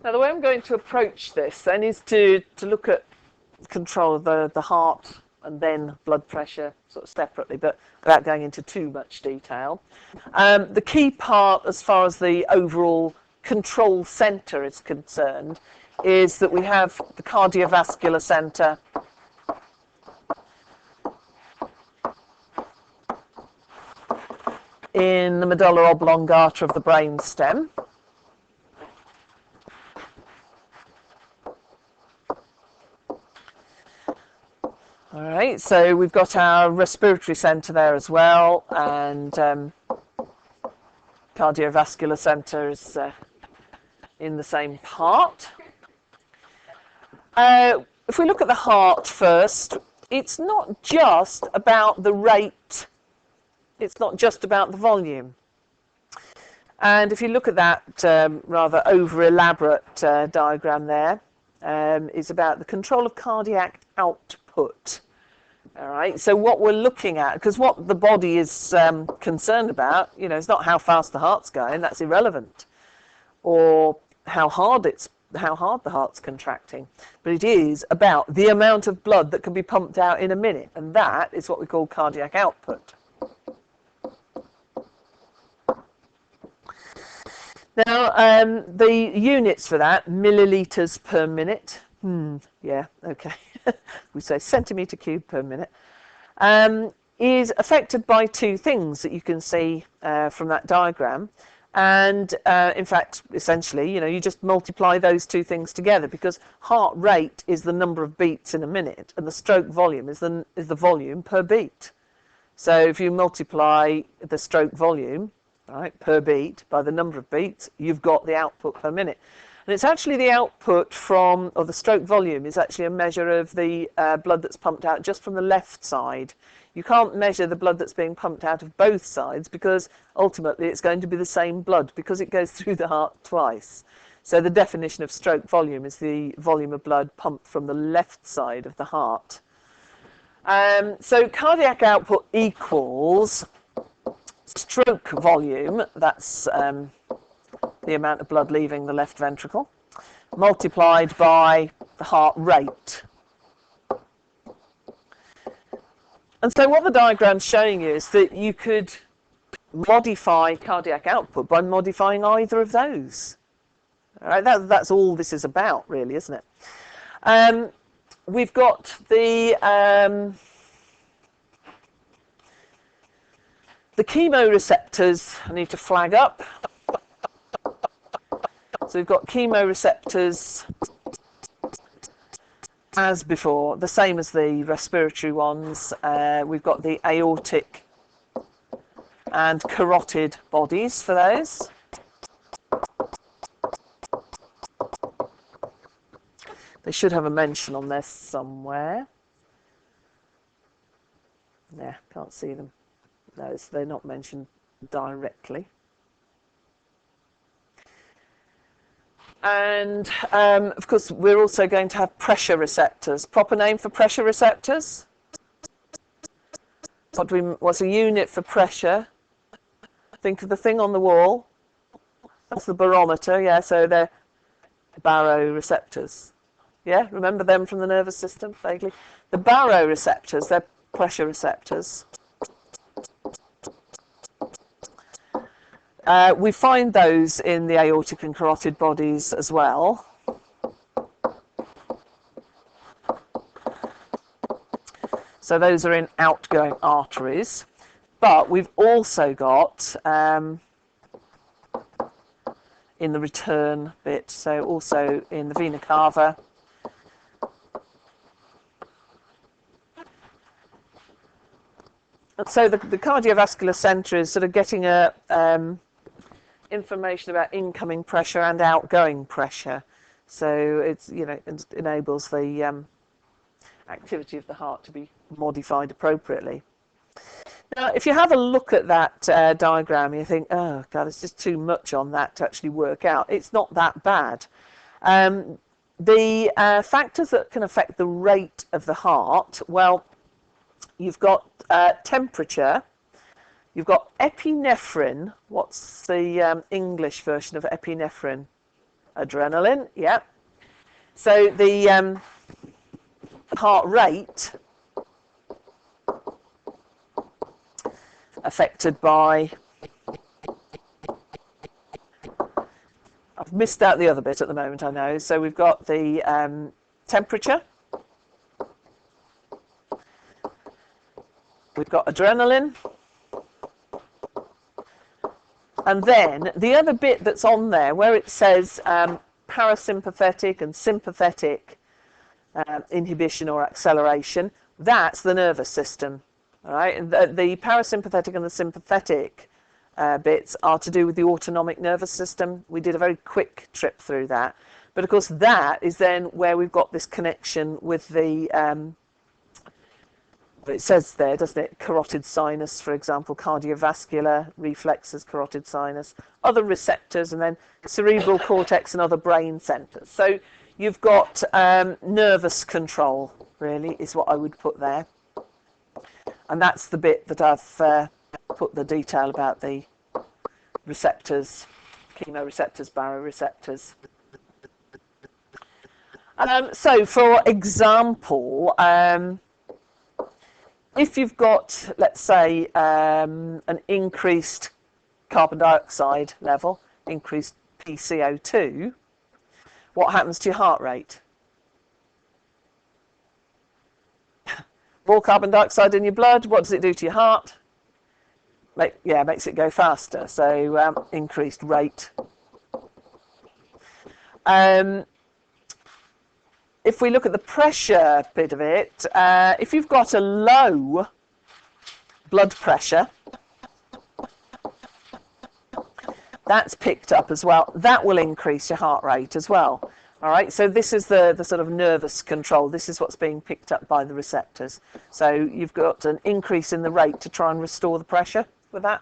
Now, the way I'm going to approach this then is to look at control of the heart and then blood pressure sort of separately, but without going into too much detail. The key part as far as the overall control centre is concerned is that we have the cardiovascular centre in the medulla oblongata of the brainstem. All right, so we've got our respiratory centre there as well, and cardiovascular centre is in the same part. If we look at the heart first, it's not just about the rate, it's not just about the volume. And if you look at that rather over-elaborate diagram there, is about the control of cardiac output. All right, so what we're looking at, because what the body is concerned about, you know, it's not how fast the heart's going, that's irrelevant, or how hard the heart's contracting, but it is about the amount of blood that can be pumped out in a minute, and that is what we call cardiac output. Now, the units for that, millilitres per minute. Yeah, okay. We say centimetre cube per minute. Is affected by two things that you can see from that diagram. And in fact, essentially, you know, you just multiply those two things together, because heart rate is the number of beats in a minute, and the stroke volume is the volume per beat. So if you multiply the stroke volume, right, per beat by the number of beats, you've got the output per minute. And it's actually the output from, or the stroke volume is actually a measure of the blood that's pumped out just from the left side. You can't measure the blood that's being pumped out of both sides, because ultimately it's going to be the same blood, because it goes through the heart twice. So the definition of stroke volume is the volume of blood pumped from the left side of the heart. So cardiac output equals stroke volume, that's the amount of blood leaving the left ventricle, multiplied by the heart rate. And so what the diagram's showing you is that you could modify cardiac output by modifying either of those. All right, that's all this is about, really, isn't it? We've got the chemoreceptors I need to flag up. So we've got chemoreceptors as before, the same as the respiratory ones. We've got the aortic and carotid bodies for those. They should have a mention on there somewhere. Yeah, can't see them. No, they're not mentioned directly. And of course, we're also going to have pressure receptors. Proper name for pressure receptors? What's a unit for pressure? Think of the thing on the wall. That's the barometer, yeah, so they're baroreceptors. Yeah, remember them from the nervous system, vaguely? The baroreceptors, they're pressure receptors. We find those in the aortic and carotid bodies as well. So those are in outgoing arteries. But we've also got in the return bit, so also in the vena cava. And so the cardiovascular centre is sort of getting a information about incoming pressure and outgoing pressure. So it's, you know, it enables the activity of the heart to be modified appropriately. Now, if you have a look at that diagram, you think, oh God, it's just too much on that to actually work out. It's not that bad. The factors that can affect the rate of the heart, well, you've got temperature. You've got epinephrine. What's the English version of epinephrine? Adrenaline, yeah. So the heart rate affected by, I've missed out the other bit at the moment, I know. So we've got the temperature, we've got adrenaline, and then the other bit that's on there where it says parasympathetic and sympathetic inhibition or acceleration, that's the nervous system. All right, and the parasympathetic and the sympathetic bits are to do with the autonomic nervous system. We did a very quick trip through that, but of course that is then where we've got this connection with the it says there, doesn't it, carotid sinus, for example, cardiovascular reflexes, carotid sinus, other receptors, and then cerebral cortex and other brain centers. So you've got nervous control, really, is what I would put there. And that's the bit that I've put the detail about the receptors, chemoreceptors, baroreceptors. So, for example, if you've got, let's say, an increased carbon dioxide level, increased PCO2, what happens to your heart rate? More carbon dioxide in your blood, what does it do to your heart? Makes it go faster, so increased rate. If we look at the pressure bit of it, if you've got a low blood pressure, that's picked up as well. That will increase your heart rate as well. All right, so this is the sort of nervous control. This is what's being picked up by the receptors. So you've got an increase in the rate to try and restore the pressure with that.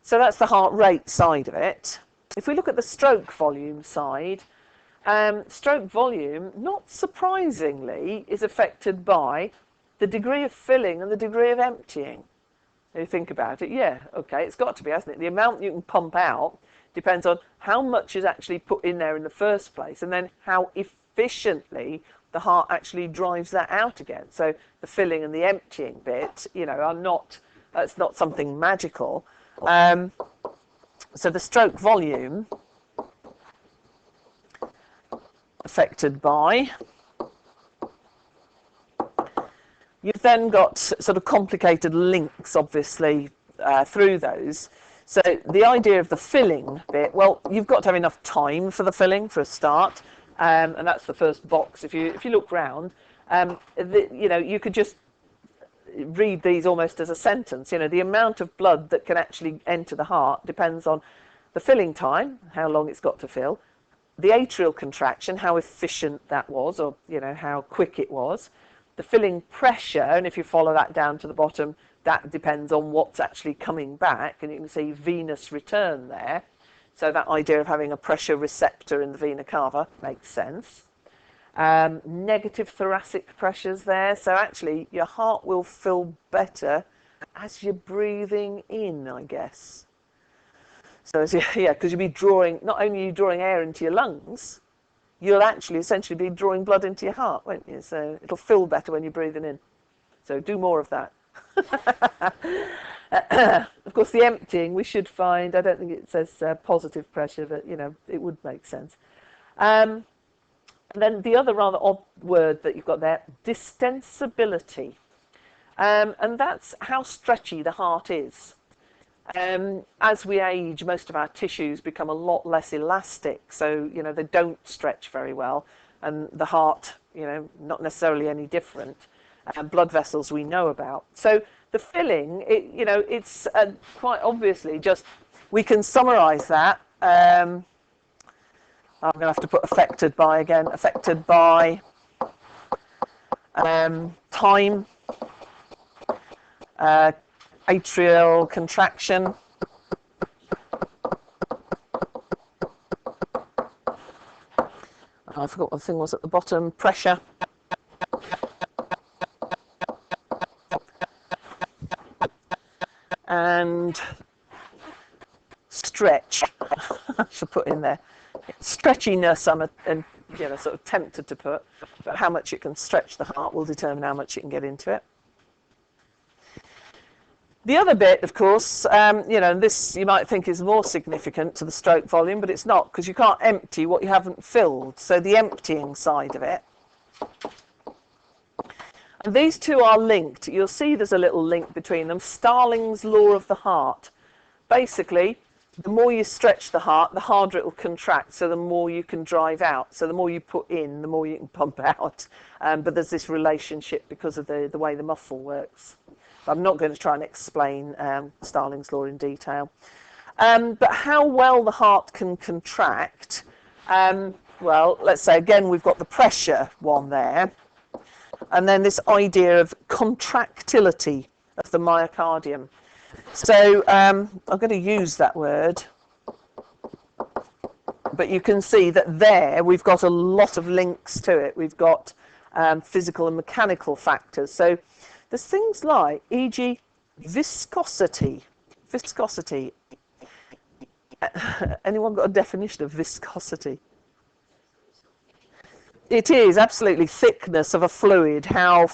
So that's the heart rate side of it. If we look at the stroke volume side, stroke volume, not surprisingly, is affected by the degree of filling and the degree of emptying. You think about it, yeah, okay, it's got to be, hasn't it? The amount you can pump out depends on how much is actually put in there in the first place, and then how efficiently the heart actually drives that out again. So the filling and the emptying bit, are not, it's not something magical. So the stroke volume affected by, you've then got sort of complicated links, obviously, through those. So the idea of the filling bit, well, you've got to have enough time for the filling for a start, and that's the first box. If you look round, you could just read these almost as a sentence. The amount of blood that can actually enter the heart depends on the filling time, how long it's got to fill, the atrial contraction, how efficient that was, or how quick it was, the filling pressure, and if you follow that down to the bottom, that depends on what's actually coming back, and you can see venous return there. So that idea of having a pressure receptor in the vena cava makes sense. Negative thoracic pressures there, so actually your heart will fill better as you're breathing in, I guess. So because you'll be drawing, not only are you drawing air into your lungs, you'll actually essentially be drawing blood into your heart, won't you? So it'll fill better when you're breathing in. So do more of that. Of course, the emptying we should find, I don't think it says positive pressure, but it would make sense. And then the other rather odd word that you've got there, distensibility. And that's how stretchy the heart is. As we age, most of our tissues become a lot less elastic, so they don't stretch very well, and the heart, not necessarily any different. Blood vessels we know about. So the filling, it's quite obviously just, we can summarise that. I'm going to have to put affected by again. Affected by time, atrial contraction, I forgot what the thing was at the bottom, pressure, and stretch. I should put in there. Stretchiness, and sort of tempted to put, but how much it can stretch the heart will determine how much you can get into it. The other bit, of course, this you might think is more significant to the stroke volume, but it's not, because you can't empty what you haven't filled. So the emptying side of it. And these two are linked. You'll see there's a little link between them. Starling's law of the heart. Basically, the more you stretch the heart, the harder it will contract, so the more you can drive out. So the more you put in, the more you can pump out. But there's this relationship because of the way the muscle works. I'm not going to try and explain Starling's law in detail. But how well the heart can contract, well, let's say again we've got the pressure one there, and then this idea of contractility of the myocardium. So I'm going to use that word, but you can see that there we've got a lot of links to it. We've got physical and mechanical factors. So there's things like, e.g., viscosity. Viscosity. Anyone got a definition of viscosity? It is absolutely thickness of a fluid, how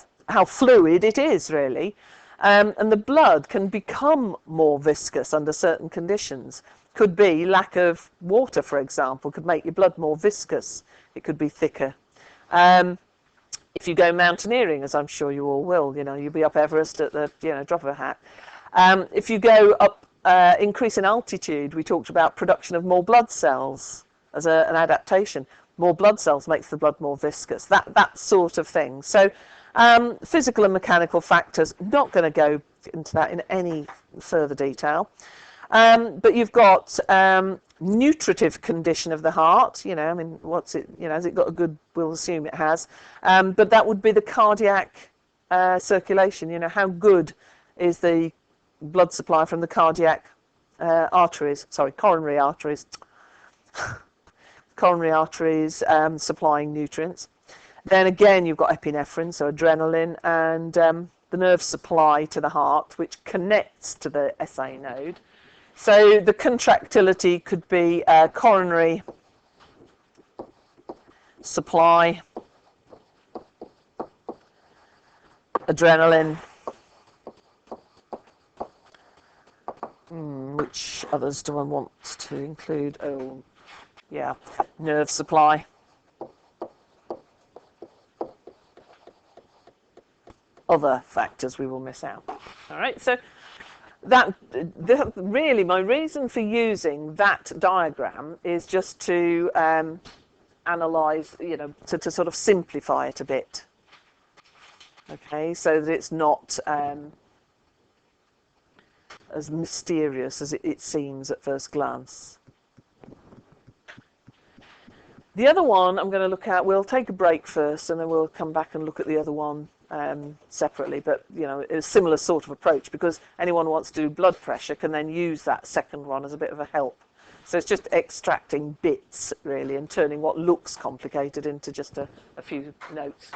fluid it is, really. And the blood can become more viscous under certain conditions. Could be lack of water, for example, could make your blood more viscous. It could be thicker. If you go mountaineering, as I'm sure you all will, you'll be up Everest at the drop of a hat. If you go up, increase in altitude, we talked about production of more blood cells as an adaptation. More blood cells makes the blood more viscous, that sort of thing. So physical and mechanical factors, not going to go into that in any further detail. But you've got nutritive condition of the heart, what's it, has it got a good, we'll assume it has, but that would be the cardiac circulation, how good is the blood supply from the cardiac coronary arteries. Coronary arteries supplying nutrients. Then again, you've got epinephrine, so adrenaline, and the nerve supply to the heart, which connects to the SA node. So the contractility could be coronary supply, adrenaline, which others do I want to include? Oh, yeah, nerve supply. Other factors we will miss out. All right, so really my reason for using that diagram is just to analyze, to sort of simplify it a bit. Okay, so that it's not as mysterious as it seems at first glance. The other one I'm going to look at, we'll take a break first and then we'll come back and look at the other one separately, but a similar sort of approach, because anyone who wants to do blood pressure can then use that second one as a bit of a help. So it's just extracting bits really and turning what looks complicated into just a few notes.